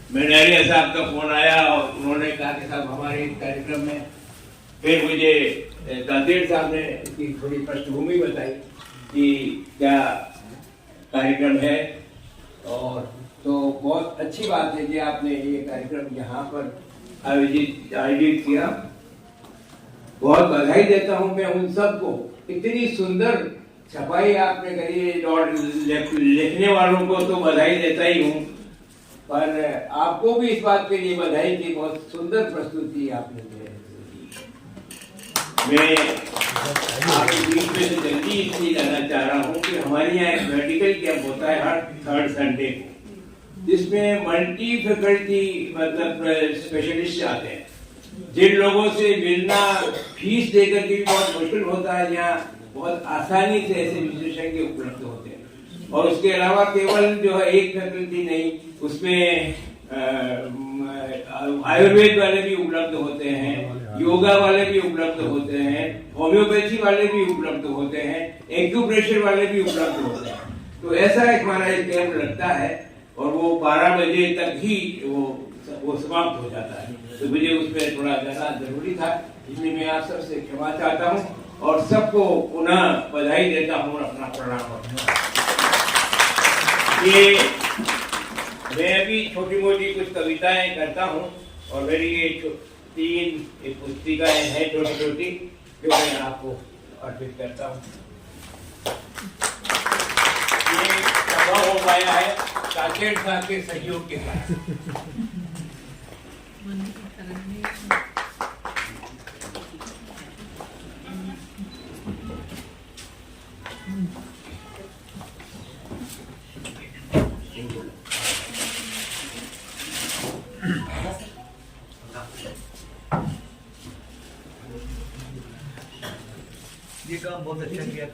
मैनारिया साहब का फोन आया और उन्होंने कहा कि साहब हमारे कार्यक्रम में, फिर मुझे दादेड़ साहब ने इसकी थोड़ी पृष्ठभूमि बताई कि क्या कार्यक्रम है। और तो बहुत अच्छी बात है कि आपने ये कार्यक्रम यहाँ पर आयोजित किया। बहुत बधाई देता हूँ मैं उन सबको, इतनी सुंदर छपाई आपने करी है। और लिखने वालों को तो बधाई देता ही हूँ, पर आपको भी इस बात के लिए बधाई की, बहुत सुंदर प्रस्तुति आपने दी। मैं आपके बीच में से जल्दी इसलिए जाना चाह रहा हूँ कि हमारे यहाँ एक मेडिकल कैंप होता है हर थर्ड संडे को, जिसमें मल्टी फैकल्टी मतलब स्पेशलिस्ट आते हैं, जिन लोगों से मिलना फीस देकर के भी बहुत मुश्किल होता है, यहाँ बहुत आसानी से ऐसे विशेषज्ञ उपलब्ध होते हैं। और उसके अलावा केवल जो है एक फैकल्टी नहीं, उसमें आयुर्वेद वाले भी उपलब्ध होते हैं, योगा वाले भी उपलब्ध होते हैं, होम्योपैथी वाले भी उपलब्ध होते हैं, एक्यूप्रेशर वाले भी उपलब्ध होते हैं। तो ऐसा एक हमारा एक कैंप लगता है और वो 12 बजे तक ही वो समाप्त हो जाता है। तो मुझे उसमें थोड़ा जाना जरूरी था, इसलिए मैं आप सबसे क्षमा चाहता हूँ और सबको पुनः बधाई देता हूँ, अपना प्रणाम। ये मैं अभी छोटी मोटी कुछ कविताएं करता हूँ और मेरी ये 3 पुस्तिकाएं हैं छोटी छोटी, जो मैं आपको अर्पित करता हूँ। ये संभव हो पाया है दादेड़ साहब के सहयोग के साथ। ये काम बहुत अच्छा किया।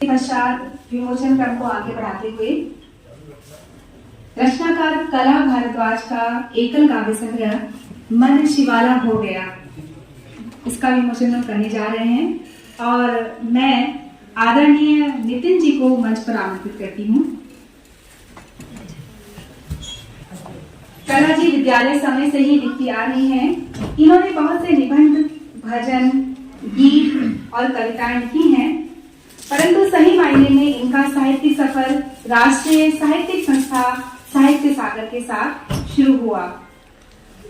पश्चात विमोचन क्रम को आगे बढ़ाते हुए रचनाकार कला भारद्वाज का एकल काव्य संग्रह मन शिवाला हो गया, इसका विमोचन करने जा रहे हैं और मैं आदरणीय नितिन जी को मंच पर आमंत्रित करती हूँ। कला जी विद्यालय समय से ही लिखती आ रही हैं। इन्होंने बहुत से निबंध, भजन, गीत और कविताएं लिखी हैं, परंतु सही मायने में इनका साहित्यिक सफर राष्ट्रीय साहित्यिक संस्था साहित्य सागर के साथ शुरू हुआ।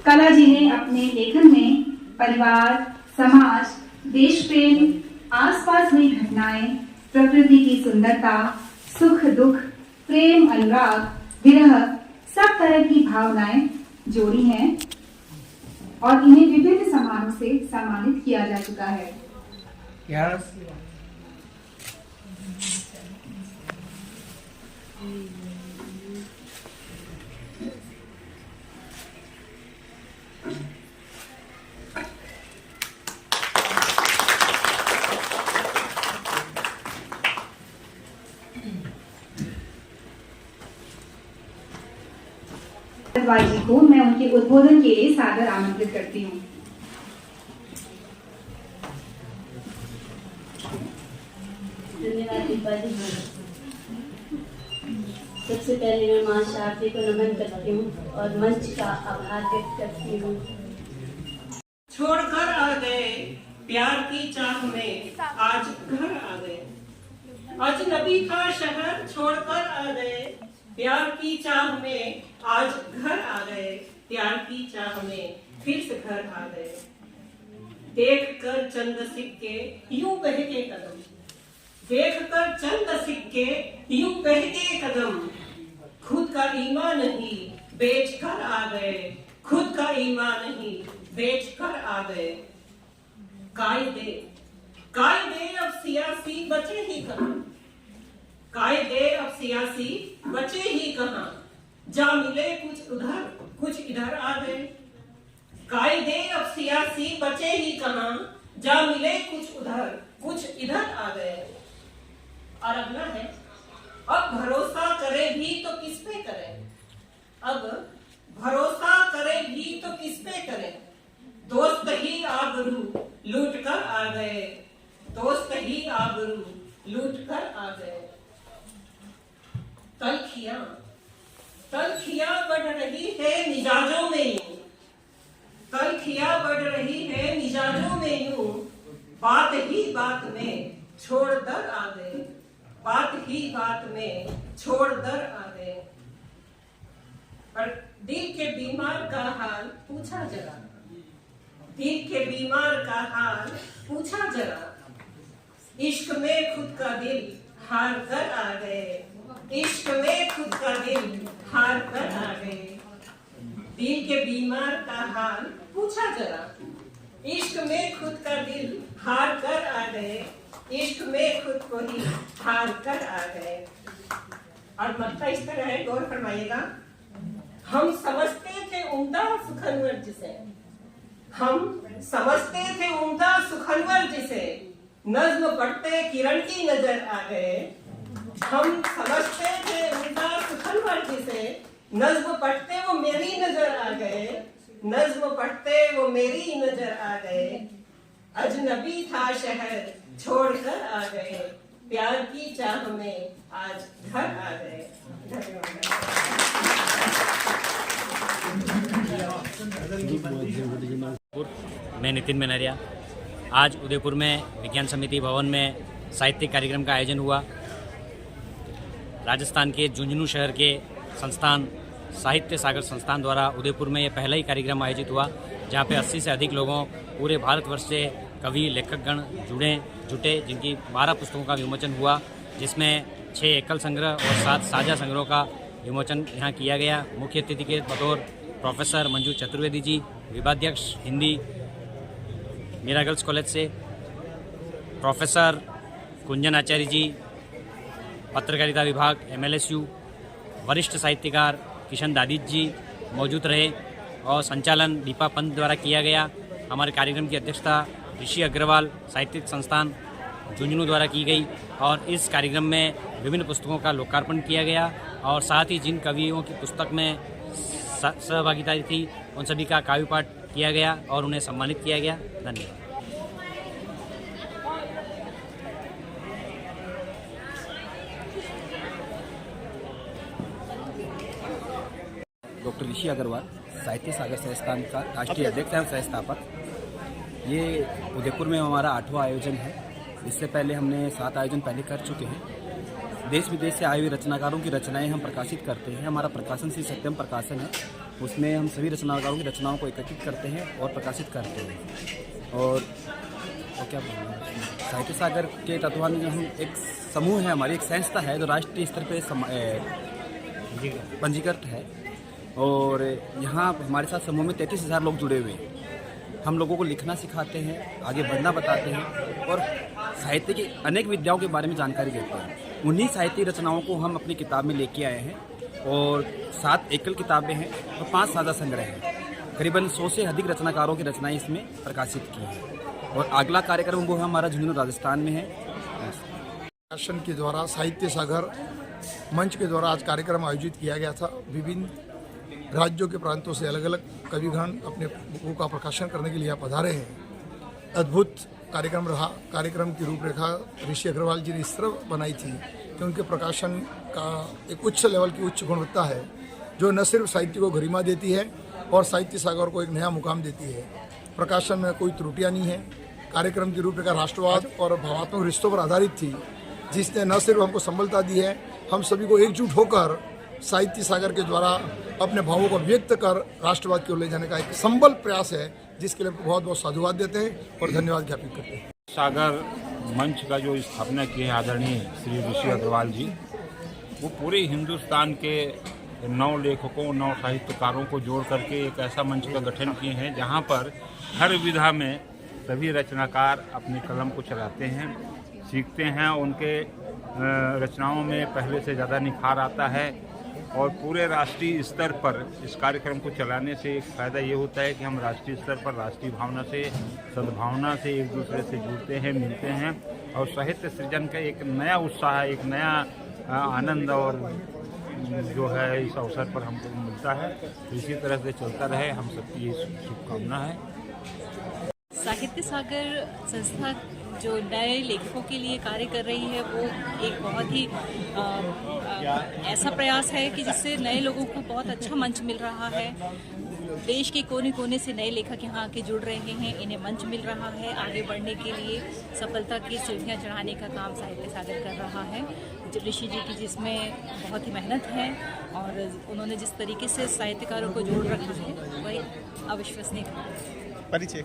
कला जी ने अपने लेखन में परिवार, समाज, देश प्रेम, आसपास हुई घटनाएं, प्रकृति की सुंदरता, सुख दुख, प्रेम, अनुराग, विरह, सब तरह की भावनाएं जोड़ी हैं और इन्हें विभिन्न समारोह से सम्मानित किया जा चुका है। जी को मैं उनके उद्बोधन के लिए सादर आमंत्रित करती हूँ। धन्यवाद दीपा जी। सबसे पहले मैं मां शारदे को नमन करती हूँ और मंच का आभार व्यक्त करती हूँ। छोड़कर आ गए प्यार की चाह में, आज घर आ गए। अजनबी का शहर छोड़कर आ गए प्यार की चाह में, आज घर आ गए। प्यार की चाह में फिर से घर आ गए। देख कर चंद सिक्के यूं बहके कदम, देख कर चंद सिक्के यूं बहके कदम। खुद का ईमान नहीं बेच कर आ गए, खुद का ईमान नहीं बेच कर आ गए। कायदे अब सियासी बचे ही कहाँ, कायदे अब सियासी बचे ही कहाँ। जा मिले कुछ उधर कुछ इधर आ गए। कायदे अब सियासी बचे ही कहाँ, जा मिले कुछ उधर कुछ इधर आ गए। और अगला है, अब भरोसा करे भी तो किस पे करे, अब भरोसा करे भी तो किस पे करे। दोस्त ही आबरू लूट कर आ गए, दोस्त ही आबरू लूट कर आ गए। तलखियां बढ़ रही है मिजाजों में यूं, तलखियां बढ़ रही है मिजाजों में यूं, बात ही बात में छोड़ दर आ गए, बात ही बात में छोड़ दर आ गए। और दिल के बीमार का हाल पूछा जरा, दिल के बीमार का हाल पूछा जरा, इश्क में खुद का दिल हार कर आ गए, इश्क में खुद का दिल हार कर आ गए। दिल के बीमार का हाल पूछा जरा, इश्क में खुद का दिल हार कर आ गए, इश्क में खुद को ही हार कर आ गए। और मत्ता इस तरह है, गौर फरमाइएगा। हम समझते थे उम्दा सुखनवर जिसे, हम समझते थे उम्दा सुखनवर जिसे, नज्म पढ़ते किरण की नजर आ गए। हम समझते थे उम्दा सुखनवर जिसे, नज्म पढ़ते वो मेरी नजर आ गए, नज्म पढ़ते वो मेरी नजर आ गए। अजनबी था शहर छोड़कर आ गए, प्यार की चाह में आज घर आ गए। मैं नितिन बनरिया। आज उदयपुर में विज्ञान समिति भवन में साहित्यिक कार्यक्रम का आयोजन हुआ। राजस्थान के झुंझुनू शहर के संस्थान साहित्य सागर संस्थान द्वारा उदयपुर में ये पहला ही कार्यक्रम आयोजित हुआ, जहाँ पे 80 से अधिक लोगों पूरे भारतवर्ष से कवि लेखकगण जुटे, जिनकी 12 पुस्तकों का विमोचन हुआ, जिसमें 6 एकल संग्रह और 7 साझा संग्रहों का विमोचन यहाँ किया गया। मुख्य अतिथि के बतौर प्रोफेसर मंजू चतुर्वेदी जी, विभागाध्यक्ष हिंदी मीरा गर्ल्स कॉलेज से, प्रोफेसर कुंजन आचार्य जी, पत्रकारिता विभाग MLSU, वरिष्ठ साहित्यकार किशन दादित जी मौजूद रहे और संचालन दीपा पंत द्वारा किया गया। हमारे कार्यक्रम की अध्यक्षता ऋषि अग्रवाल साहित्यिक संस्थान झुंझुनू द्वारा की गई और इस कार्यक्रम में विभिन्न पुस्तकों का लोकार्पण किया गया और साथ ही जिन कवियों की पुस्तक में सहभागिता थी उन सभी का काव्य पाठ किया गया और उन्हें सम्मानित किया गया। धन्यवाद। डॉक्टर ऋषि अग्रवाल साहित्य सागर संस्थान का राष्ट्रीय अध्यक्ष एवं संस्थापक। ये उदयपुर में हमारा 8वां आयोजन है। इससे पहले हमने 7 आयोजन पहले कर चुके हैं। देश विदेश से आए हुए रचनाकारों की रचनाएं हम प्रकाशित करते हैं। हमारा प्रकाशन श्री सत्यम प्रकाशन है, उसमें हम सभी रचनाकारों की रचनाओं को एकत्रित करते हैं और प्रकाशित करते हैं। और क्या बोलना है, साहित्य सागर के तत्वाधान में हम एक समूह है, हमारी एक संस्था है जो राष्ट्रीय स्तर पर पंजीकृत है और यहाँ हमारे साथ समूह में 33,000 लोग जुड़े हुए हैं। हम लोगों को लिखना सिखाते हैं, आगे बढ़ना बताते हैं और साहित्य की अनेक विद्याओं के बारे में जानकारी देते हैं। उन्हीं साहित्यिक रचनाओं को हम अपनी किताब में लेके आए हैं और 7 एकल किताबें हैं और 5 साझा संग्रह हैं। करीबन 100 से अधिक रचनाकारों की रचनाएं इसमें प्रकाशित की हैं और अगला कार्यक्रम वो हमारा झुंझुनू राजस्थान में है। प्रकाशन के द्वारा साहित्य सागर मंच के द्वारा आज कार्यक्रम आयोजित किया गया था। विभिन्न राज्यों के प्रांतों से अलग अलग कविगण अपने बुकों का प्रकाशन करने के लिए यहाँ पधारे हैं। अद्भुत कार्यक्रम रहा। कार्यक्रम की रूपरेखा ऋषि अग्रवाल जी ने इस तरह बनाई थी कि उनके प्रकाशन का एक उच्च लेवल की उच्च गुणवत्ता है, जो न सिर्फ साहित्य को गरिमा देती है और साहित्य सागर को एक नया मुकाम देती है। प्रकाशन में कोई त्रुटियाँ नहीं है। कार्यक्रम की रूपरेखा राष्ट्रवाद और भावात्मक रिश्तों पर आधारित थी, जिसने न सिर्फ हमको संबलता दी है, हम सभी को एकजुट होकर साहित्य सागर के द्वारा अपने भावों को व्यक्त कर राष्ट्रवाद की ओर ले जाने का एक संबल प्रयास है, जिसके लिए बहुत बहुत साधुवाद देते हैं और धन्यवाद ज्ञापित करते हैं। सागर मंच का जो स्थापना की है आदरणीय श्री ऋषि अग्रवाल जी, वो पूरे हिंदुस्तान के 9 लेखकों 9 साहित्यकारों को जोड़ करके एक ऐसा मंच का गठन किए हैं जहाँ पर हर विधा में सभी रचनाकार अपनी कलम को चलाते हैं, सीखते हैं। उनके रचनाओं में पहले से ज़्यादा निखार आता है और पूरे राष्ट्रीय स्तर पर इस कार्यक्रम को चलाने से एक फ़ायदा ये होता है कि हम राष्ट्रीय स्तर पर राष्ट्रीय भावना से, सद्भावना से एक दूसरे से जुड़ते हैं, मिलते हैं और साहित्य सृजन का एक नया उत्साह, एक नया आनंद और जो है इस अवसर पर हमको मिलता है। तो इसी तरह से चलता रहे, हम सबकी ये शुभकामना है। साहित्य सागर संस्था जो नए लेखकों के लिए कार्य कर रही है, वो एक बहुत ही ऐसा प्रयास है कि जिससे नए लोगों को बहुत अच्छा मंच मिल रहा है। देश के कोने कोने से नए लेखक यहाँ आके जुड़ रहे हैं, इन्हें मंच मिल रहा है आगे बढ़ने के लिए। सफलता की सीढ़ियाँ चढ़ाने का काम साहित्य सागर कर रहा है। ऋषि जी की जिसमें बहुत ही मेहनत है और उन्होंने जिस तरीके से साहित्यकारों को जोड़ रखा है वह अविश्वसनीय है। परिचय।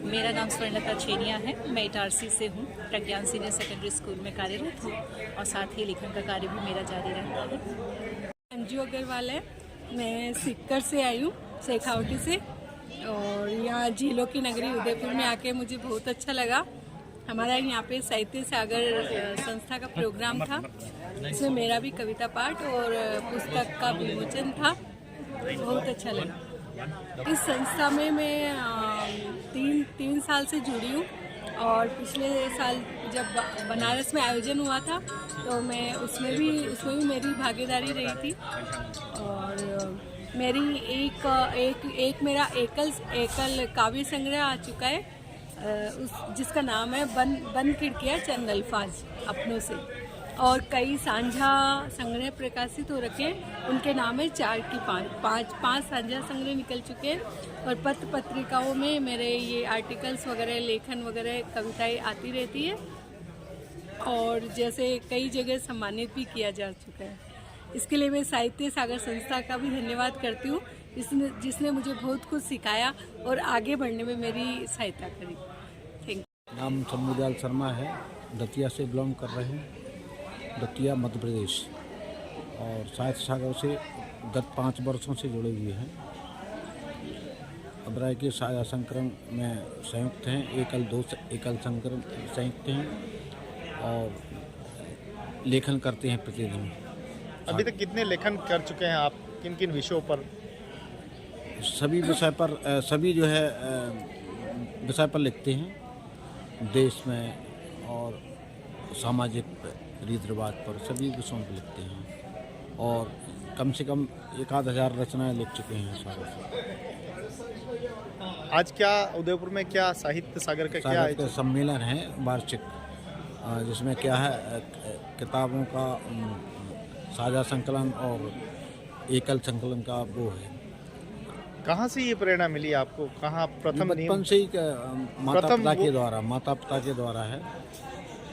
मेरा नाम स्वर्णलता छेनिया है। मैं इटारसी से हूँ, प्रज्ञान सीनियर सेकेंडरी स्कूल में कार्यरत हूँ और साथ ही लेखन का कार्य भी मेरा जारी रहता है। अंजू अग्रवाल है, मैं सिक्कर से आई हूँ, शेखावटी से, और यहाँ झीलों की नगरी उदयपुर में आके मुझे बहुत अच्छा लगा। हमारा यहाँ पे साहित्य सागर संस्था का प्रोग्राम था, इसमें मेरा भी कविता पाठ और पुस्तक का विमोचन था, बहुत अच्छा लगा। इस संस्था में मैं तीन साल से जुड़ी हूँ और पिछले साल जब बनारस में आयोजन हुआ था तो मैं उसमें भी मेरी भागीदारी रही थी। और मेरी एक मेरा एकल काव्य संग्रह आ चुका है, जिसका नाम है बन खिड़कियाँ चंद अल्फाज अपनों से, और कई साझा संग्रह प्रकाशित हो रखे हैं, उनके नाम है 4 की 5 साझा संग्रह निकल चुके हैं। और पत्र पत्रिकाओं में मेरे ये आर्टिकल्स वगैरह, लेखन वगैरह, कविताएं आती रहती है और जैसे कई जगह सम्मानित भी किया जा चुका है। इसके लिए मैं साहित्य सागर संस्था का भी धन्यवाद करती हूँ, जिसने मुझे बहुत कुछ सिखाया और आगे बढ़ने में मेरी सहायता करी। Thank you. नाम शम्भूदयाल शर्मा है, दतिया से बिलोंग कर रहे हैं, दतिया मध्य प्रदेश, और साहित्य सागर से गत 5 वर्षों से जुड़े हुए हैं। अबराय के साझा संकलन में संयुक्त हैं, एकल संकलन संयुक्त हैं और लेखन करते हैं प्रतिदिन। अभी तक कितने लेखन कर चुके हैं आप, किन किन विषयों पर? सभी विषय पर, सभी जो है विषय पर लिखते हैं, देश में और सामाजिक रीति रिवाज पर, सभी विषयों पर लिखते हैं और कम से कम 1000 रचनाएं लिख चुके हैं सारे। आज क्या उदयपुर में क्या साहित्य सागर का क्या सम्मेलन है वार्षिक, जिसमें क्या है किताबों का साझा संकलन और एकल संकलन का वो है। कहाँ से ये प्रेरणा मिली आपको? कहाँ प्रथम? बचपन से ही माता पिता के द्वारा है।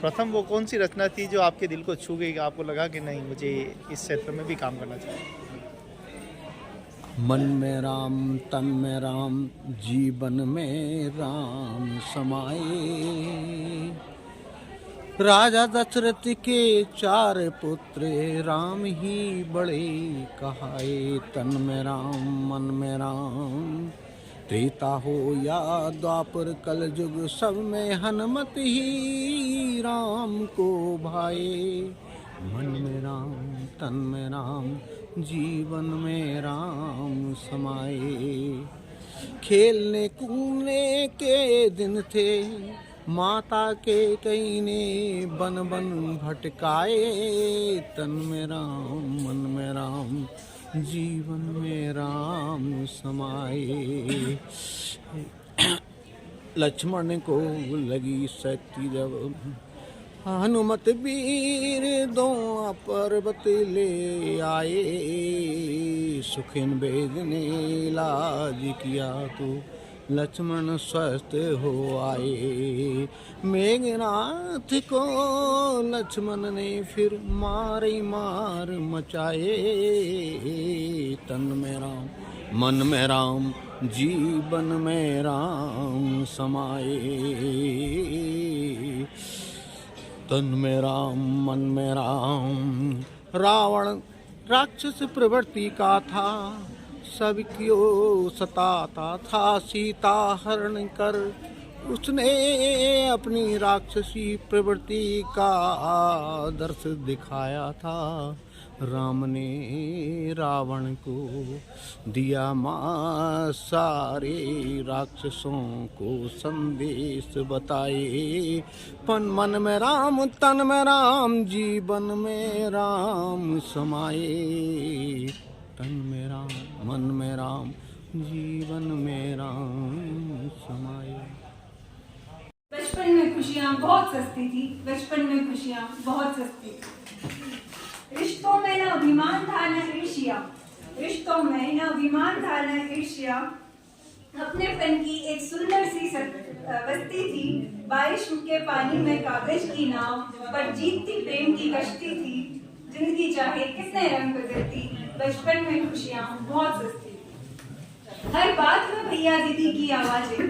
प्रथम वो कौन सी रचना थी जो आपके दिल को छू गई, आपको लगा कि नहीं मुझे इस क्षेत्र में भी काम करना चाहिए? मन में राम तन में राम जीवन में राम समाये, राजा दशरथ के 4 पुत्र राम ही बड़े कहाए। तन में राम मन में राम, त्रेता हो या द्वापर कल युग, सब में हनुमत ही राम को भाए। मन में राम तन में राम जीवन में राम समाये। खेलने कूदने के दिन थे, माता के कई ने बन बन भटकाए। तन में राम मन में राम जीवन में राम समाये। लक्ष्मण को लगी शक्ति जब, हनुमत वीर दो पर्वत ले आए। सुखिन वेद ने इलाज किया तो लक्ष्मण स्वस्थ हो आए। मेघनाथ को लक्ष्मण ने फिर मार मचाए। तन में राम मन में राम जीवन में राम समाये। तन में राम मन में राम। रावण राक्षस प्रवृत्ति का था, सबको सताता था। सीता हरण कर उसने अपनी राक्षसी प्रवृत्ति का आदर्श दिखाया था। राम ने रावण को दिया मां सारे राक्षसों को संदेश बताए। मन में राम तन में राम जीवन में राम समाये। तन में राम मन में राम जीवन में राम समाये। बचपन में खुशियाँ बहुत सस्ती थी, बचपन में खुशियाँ बहुत सस्ती थी। रिश्तों में ना अभिमान था न ईर्ष्या, रिश्तों में न अभिमान था न ईर्ष्या। अपनेपन की एक सुंदर सी बस्ती थी, बारिश के पानी में कागज की नाव पर जीतती प्रेम की कश्ती थी। जिंदगी चाहे कितने रंग बदलती, बचपन में खुशियां बहुत सस्ती थी। हर बात में भैया दीदी की आवाजें,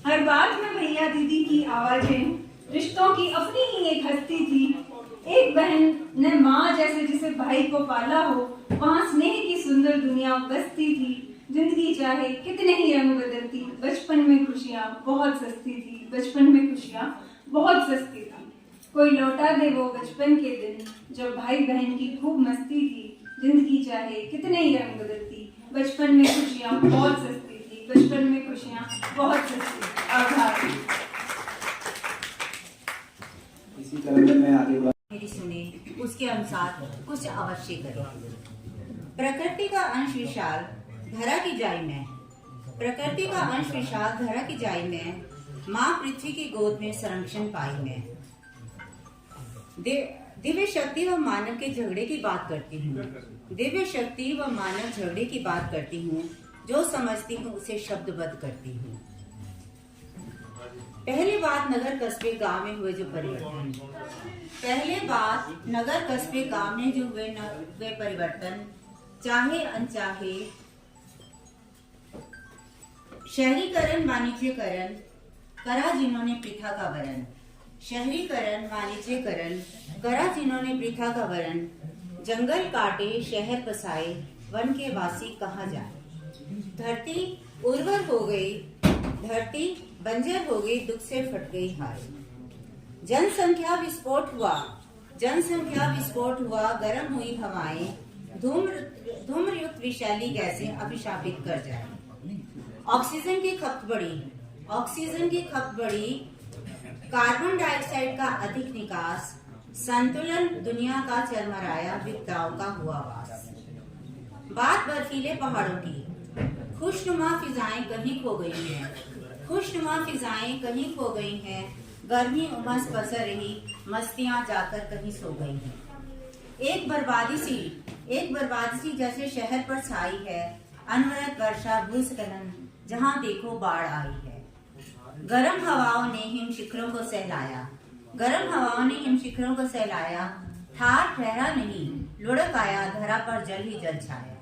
हर बात में भैया दीदी की आवाजें, रिश्तों की अपनी ही एक हस्ती थी। एक बहन ने माँ जैसे जिसे भाई को पाला हो, वहाँ स्नेह की सुंदर दुनिया बसती थी। जिंदगी चाहे कितने ही रंग बदलती, बचपन में खुशियाँ बहुत सस्ती थी, बचपन में खुशियाँ बहुत सस्ती थी। कोई लौटा दे वो बचपन के दिन, जब भाई बहन की खूब मस्ती थी। जिंदगी चाहे कितने ही रंग बदलती, बचपन में खुशियाँ बहुत सस्ती थी, बचपन में खुशियाँ बहुत सस्ती थी। आभार। इसी तरह में मैं आगे मेरी सुने उसके अनुसार कुछ अवश्य करें। प्रकृति का अंश विशाल धरा की जाई में, प्रकृति का अंश विशाल धरा की जाई में, माँ पृथ्वी की गोद में संरक्षण पाई में। दिव्य शक्ति व मानव के झगड़े की बात करती हूँ, दिव्य शक्ति व मानव झगड़े की बात करती हूँ। जो समझती हूँ उसे शब्दबद्ध करती हूँ। पहली बात नगर कस्बे गांव में हुए जो परिवर्तन, पहले बात नगर कस्बे गांव में जो हुए परिवर्तन, चाहे अनचाहे शहरीकरण वाणिज्यकरण करा जिन्होंने प्रथा का वरण, शहरीकरण वाणिज्यकरण करा जिन्होंने प्रथा का वरण। जंगल काटे शहर बसाए, वन के वासी कहाँ जाए। धरती उर्वर हो गई, धरती बंजर हो गई, दुख से फट गई हाय। जनसंख्या विस्फोट हुआ, जनसंख्या विस्फोट हुआ, गर्म हुई हवाएं, धूम्रयुक्त विषैली गैसें अभिशापित कर जाए। ऑक्सीजन की खपत बढ़ी, ऑक्सीजन की खपत बढ़ी, कार्बन डाइऑक्साइड का अधिक निकास, संतुलन दुनिया का चरमराया, विपदाओं का हुआ वास। बात बर्फीले पहाड़ों की, खुशनुमा फिजाएं कहीं खो गई हैं, खुशनुमा फिजाएं कहीं खो गई हैं। गर्मी उमस पसर रही, मस्तियां जाकर कहीं सो गई हैं। एक बर्बादी सी जैसे शहर पर छाई है, अनवरत वर्षा भूस्खलन, जहाँ देखो बाढ़ आई है। गर्म हवाओं ने हिम शिखरों को सहलाया, गर्म हवाओं ने हिम शिखरों को सहलाया। ठार ठहरा नहीं, लुढ़क आया, धरा पर जल ही जल छाया।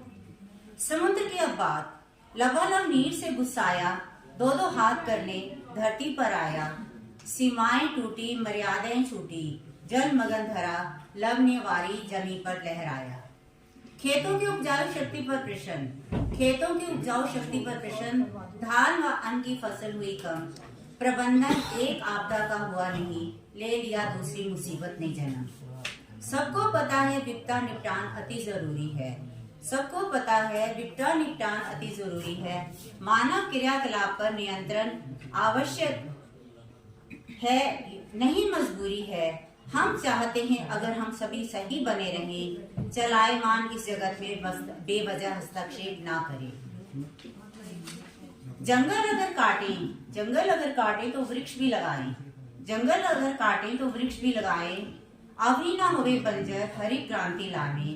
समुद्र की अब बात, लबालब नीर से गुस्साया, दो दो हाथ करने धरती पर आया। सीमाएं टूटी, मर्यादाएं छूटी, जल मगन धरा, लवण्य वारी जमी पर लहराया। खेतों की उपजाऊ शक्ति पर प्रश्न, खेतों की उपजाऊ शक्ति पर प्रश्न। धान व अन्न की फसल हुई कम, प्रबंधन एक आपदा का हुआ नहीं, ले लिया दूसरी मुसीबत ने जन्म। सबको पता है विपदा निपटान अति जरूरी है, सबको पता है विपदा निपटान अति जरूरी है। मानव क्रियाकलाप पर नियंत्रण आवश्यक है, नहीं मजबूरी है। हम चाहते हैं अगर हम सभी सही बने रहें, चलायमान इस जगत में बेवजह हस्तक्षेप ना करें। जंगल अगर काटें तो वृक्ष भी लगाएं, जंगल अगर काटें तो वृक्ष भी लगाएं। अभी ना होवे बंजर, हरी क्रांति लावें।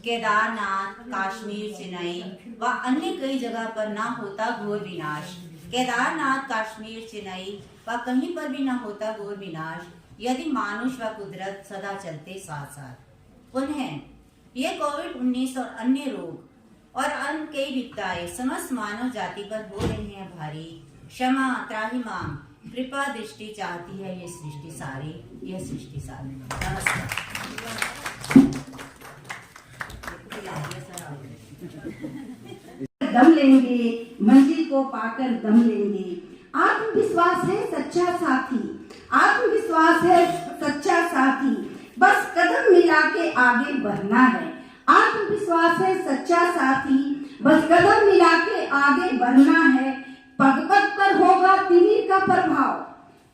केदारनाथ, कश्मीर, चेन्नई व अन्य कई जगह पर ना होता घोर विनाश, केदारनाथ, कश्मीर, चेन्नई व कहीं पर भी ना होता घोर विनाश, यदि मानुष व कुदरत सदा चलते साथ साथ। पुनः ये कोविड-19 और अन्य रोग और अन्य कई विपदाएं समस्त मानव जाति पर हो रही हैं भारी। क्षमा त्राहिमाम, कृपा दृष्टि चाहती है ये सृष्टि सारी, यह सृष्टि सारी। नमस्कार। दम लेंगे, मंजिल को पाकर दम लेंगे। आत्मविश्वास है सच्चा साथी, आत्मविश्वास है सच्चा साथी, बस कदम मिला के आगे बढ़ना है। आत्मविश्वास है सच्चा साथी, बस कदम मिला के आगे बढ़ना है। पग पग पर होगा तिमिर का प्रभाव,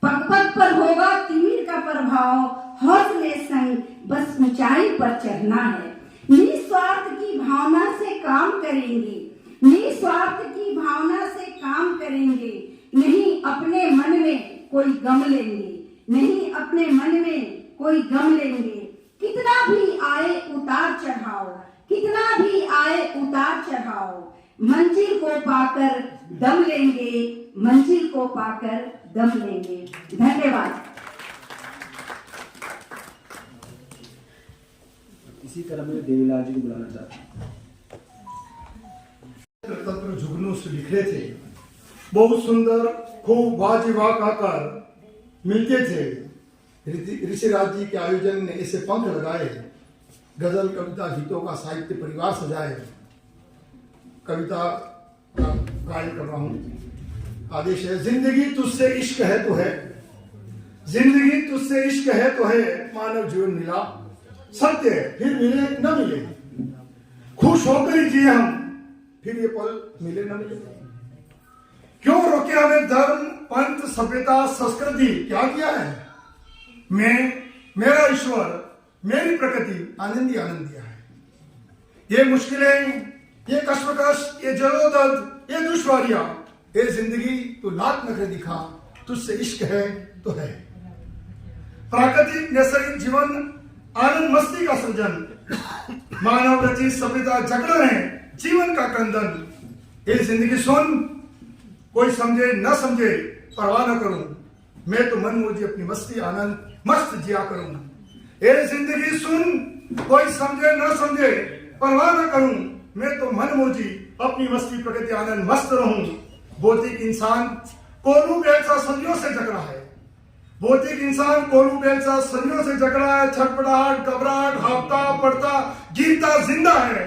पग पग पर होगा तिमिर का प्रभाव, हौसले संग बस ऊंचाई पर चढ़ना है। निस्वार्थ की भावना से काम करेंगे, निस्वार्थ की भावना से काम करेंगे। नहीं अपने मन में कोई गम लेंगे, नहीं अपने मन में कोई गम लेंगे। कितना भी आए उतार चढ़ाव, कितना भी आए उतार चढ़ाव, मंजिल को पाकर दम लेंगे, मंजिल को पाकर दम लेंगे। धन्यवाद। इसी तरह मैं देवीलाल जी को बुलाना चाहता हूँ। तंत्र जुगनू से लिखे थे, बहुत सुंदर, खूब वाजिवाक आकर मिलते थे। ऋषिराज जी के आयोजन ने ऐसे पंख लगाए, गजल कविता गीतों का साहित्य परिवार सजाए। कविता का गायन कर रहा हूँ। आदेश है, जिंदगी तुझसे इश्क है तो है, जिंदगी तुझसे इश्क है तो है, मानव जीवन मिला सत्य है, फिर मिले न मिले, खुश होकर ही जिए हम, फिर ये पल मिले न मिले। क्यों रोके हमें धर्म, पंथ, सभ्यता, संस्कृति, क्या किया है? मैं, मेरा ईश्वर, मेरी प्रकृति आनंदी आनंदिया है। ये मुश्किलें, ये कश्मकश, ये जलोदर्द, ये दुश्वारियां, ये जिंदगी तू लाख नखरे दिखा, तुझसे इश्क है तो है। प्राकृतिक नैसर्गिक जीवन, आनंद मस्ती का सृजन, मानव रचित सभ्यता जगड़ है, जीवन का क्रंदन। ये जिंदगी सुन, कोई समझे न समझे परवाह न करूं, मैं तो मन मुझे अपनी मस्ती आनंद मस्त जिया करूं। ये जिंदगी सुन, कोई समझे न समझे परवाह न करूं, मैं तो मन मोजी अपनी मस्ती प्रकृति आनंद मस्त रहूं। भौतिक इंसान कोलू बेल सा सदियों से जकड़ा है, भौतिक इंसान कोलू बेल सा सदियों से जकड़ा है। छटपटाहट, घबराहट, हाँफता पड़ता गिरता जिंदा है।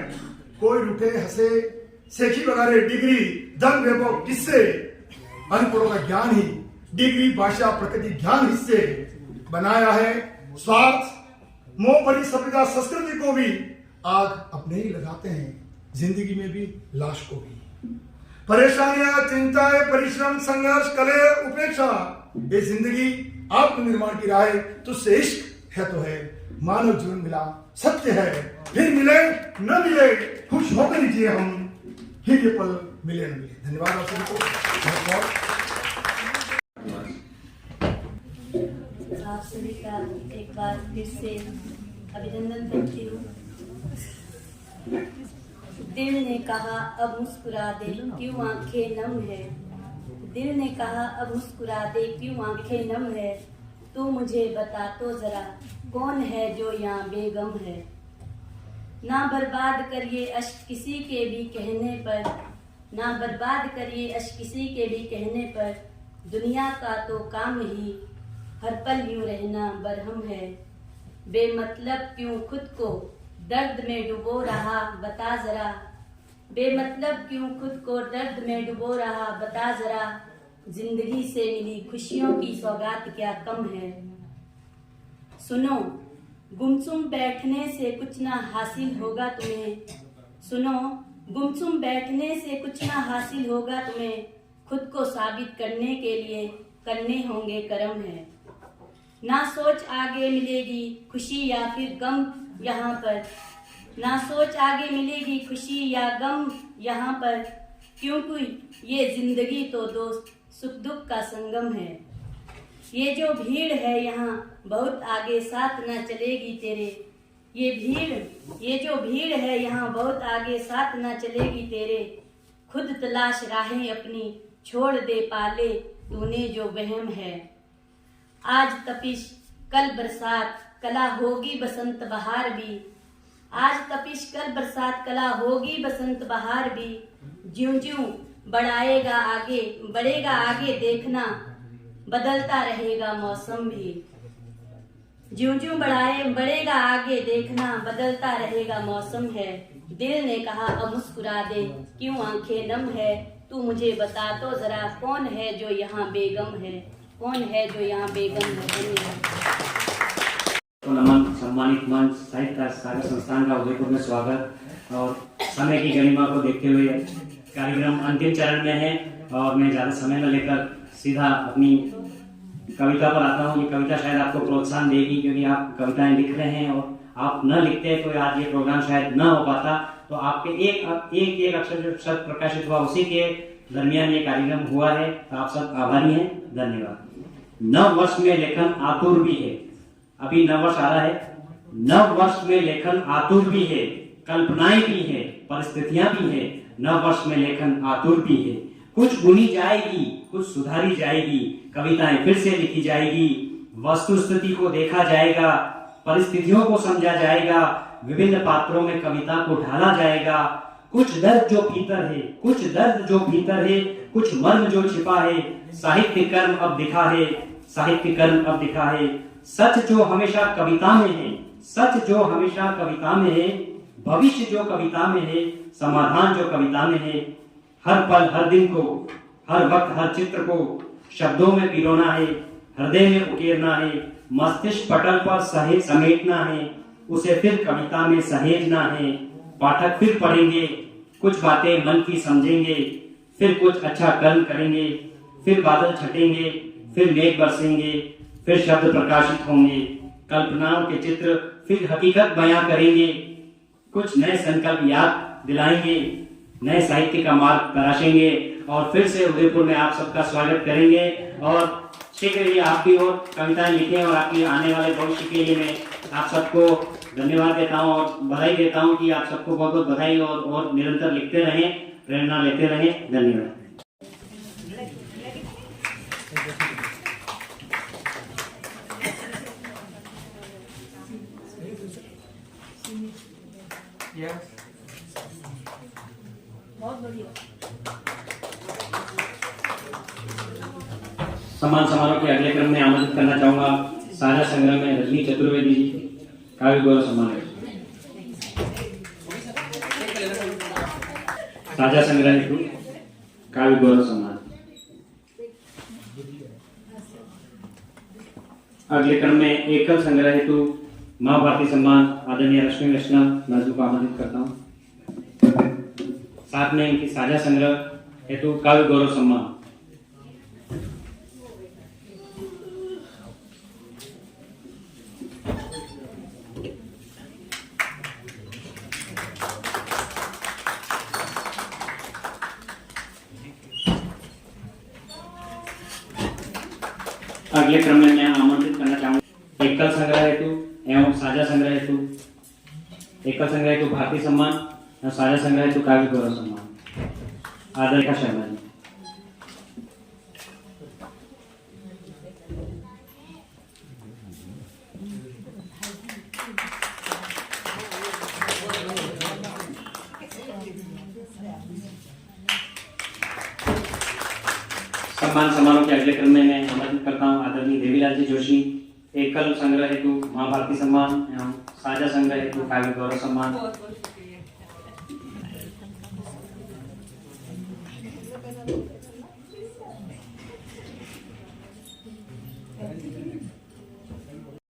कोई रुठे हंसे, सेखी वगैरह डिग्री, धन वैभव किससे, अनपढ़ों का ज्ञान ही डिग्री, भाषा, प्रकृति, ज्ञान हिस्से बनाया है। स्वार्थ, मोह भरी सभ्यता संस्कृति को भी आग अपने ही लगाते हैं, जिंदगी में भी लाश को भी। परेशानियां, चिंताएं, परिश्रम, संघर्ष, कलह, उपेक्षा, ये जिंदगी आत्मनिर्माण की राह है। तुझसे इश्क है तो है, मानव जीवन मिला सत्य है, फिर मिले न मिले, खुश होकर ही जिए हम, फिर ये पल मिले न मिले। धन्यवाद आप सबको। आप सभी का एक बार फिर से अभिनंदन करती हूँ। दिल ने कहा अब मुस्कुरा दे, क्यों आंखें नम है। दिल ने कहा अब मुस्कुरा दे, क्यों आंखें नम है। तू मुझे बता तो जरा, कौन है जो यहाँ बेगम है। ना बर्बाद करिए अश्क किसी के भी कहने पर, ना बर्बाद करिए अश्क किसी के भी कहने पर। दुनिया का तो काम ही हर पल यूं रहना बरहम है। बेमतलब क्यों खुद को दर्द में डुबो रहा, बता जरा। बेमतलब क्यों खुद को दर्द में डुबो रहा, बता जरा। जिंदगी से मिली खुशियों की सौगात क्या कम है। सुनो, गुमसुम बैठने से कुछ ना हासिल होगा तुम्हें। सुनो, गुमसुम बैठने से कुछ ना हासिल होगा तुम्हें। खुद को साबित करने के लिए करने होंगे कर्म है। ना सोच आगे मिलेगी खुशी या फिर गम यहाँ पर। ना सोच आगे मिलेगी खुशी या गम यहाँ पर। क्योंकि ये जिंदगी तो दोस्त सुख दुख का संगम है। ये जो भीड़ है यहाँ बहुत आगे साथ न चलेगी तेरे। ये जो भीड़ है यहाँ बहुत आगे साथ न चलेगी तेरे। खुद तलाश राहें अपनी छोड़ दे पाले तूने जो वहम है। आज तपिश कल बरसात कला होगी बसंत बहार भी। आज तपिश कल बरसात कला होगी बसंत बहार भी। ज्यों ज्यों बढ़ेगा आगे देखना बदलता रहेगा मौसम भी। ज्यों ज्यों बढ़ेगा आगे देखना बदलता रहेगा मौसम है। दिल ने कहा अब मुस्कुरा दे, क्यों आंखें नम है। तू मुझे बता तो जरा, कौन है जो यहाँ बेगम है। कौन है जो यहाँ बेगम है। तो नमन, सम्मानित मंच, साहित्य सागर संस्थान का उदयपुर में स्वागत। और समय की गरिमा को देखते हुए कार्यक्रम अंतिम चरण में है और मैं ज़्यादा समय न लेकर सीधा अपनी कविता पर आता हूँ। ये कविता शायद आपको प्रोत्साहन देगी, क्योंकि आप कविताएं लिख रहे हैं और आप न लिखते तो आज ये प्रोग्राम शायद न हो पाता। तो आपके एक अक्षर जो शब्द प्रकाशित हुआ उसी के दरमियान ये कार्यक्रम हुआ है। तो आप सब आभारी हैं, धन्यवाद। नव वर्ष में लेखन आतुर भी है। अभी नव वर्ष आ रहा है नव वर्ष में लेखन आतुर भी है, कल्पनाएं भी है, परिस्थितियां भी है। नव वर्ष में लेखन आतुर भी है। कुछ बुनी जाएगी, कुछ सुधारी जाएगी, कविताएं फिर से लिखी जाएगी, वस्तु स्थिति को देखा जाएगा, परिस्थितियों को समझा जाएगा, विभिन्न पात्रों में कविता को ढाला जाएगा। कुछ दर्द जो भीतर है, कुछ दर्द जो भीतर है, कुछ मर्म जो छिपा है, साहित्य कर्म अब दिखा है, साहित्य कर्म अब दिखा है। सच जो हमेशा कविता में है, सच जो हमेशा कविता में है, भविष्य जो कविता में है, समाधान जो कविता में है। हर पल हर दिन को, हर वक्त हर चित्र को शब्दों में पिरोना है, हृदय में उकेरना है, मस्तिष्क पटल पर समेटना है, उसे फिर कविता में सहेजना है। पाठक फिर पढ़ेंगे, कुछ बातें मन की समझेंगे, फिर कुछ अच्छा कर्म करेंगे, फिर बादल छटेंगे, फिर मेघ बरसेंगे, फिर शब्द प्रकाशित होंगे, कल्पनाओं के चित्र फिर हकीकत बयां करेंगे, कुछ नए संकल्प याद दिलाएंगे, नए साहित्य का मार्ग तराशेंगे और फिर से उदयपुर में आप सबका स्वागत करेंगे। और शीघ्र ही आप भी और कविताएं लिखें और आपके आने वाले भविष्य के लिए मैं आप सबको धन्यवाद देता हूं और बधाई देता हूं कि आप सबको बहुत बहुत बधाई और निरंतर लिखते रहें, प्रेरणा लेते रहें। धन्यवाद। बहुत बढ़िया। सम्मान समारोह के अगले क्रम में आमंत्रित करना चाहूंगा साझा संग्रह में रजनी चतुर्वेदी जी, काव्य गौरव सम्मान। साझा संग्रह हेतु काव्य गौरव सम्मान। अगले क्रम में एकल संग्रह हेतु माँ भारती सम्मान आदरणीय रश्मि वैष्णव नाजू को आमंत्रित करता हूँ। साथ में इनकी साझा संग्रह हेतु काव्य गौरव सम्मान। अगले क्रम में मैं आमंत्रित करना चाहूंगा एकल संग्रह हेतु एवं साझा संग्रह हेतु, एकल संग्रह हेतु भारती सम्मान और साझा संग्रह हेतु काव्य गौरव सम्मान आदरणीय शर्मा जी। सम्मान समारोह के अगले क्रम में मैं आमंत्रित करता हूँ आदरणीय देवीलाल जी जोशी, एकल संग्रह हेतु माँ भारती सम्मान एवं साझा संग्रह हेतु काव्य गौरव सम्मान।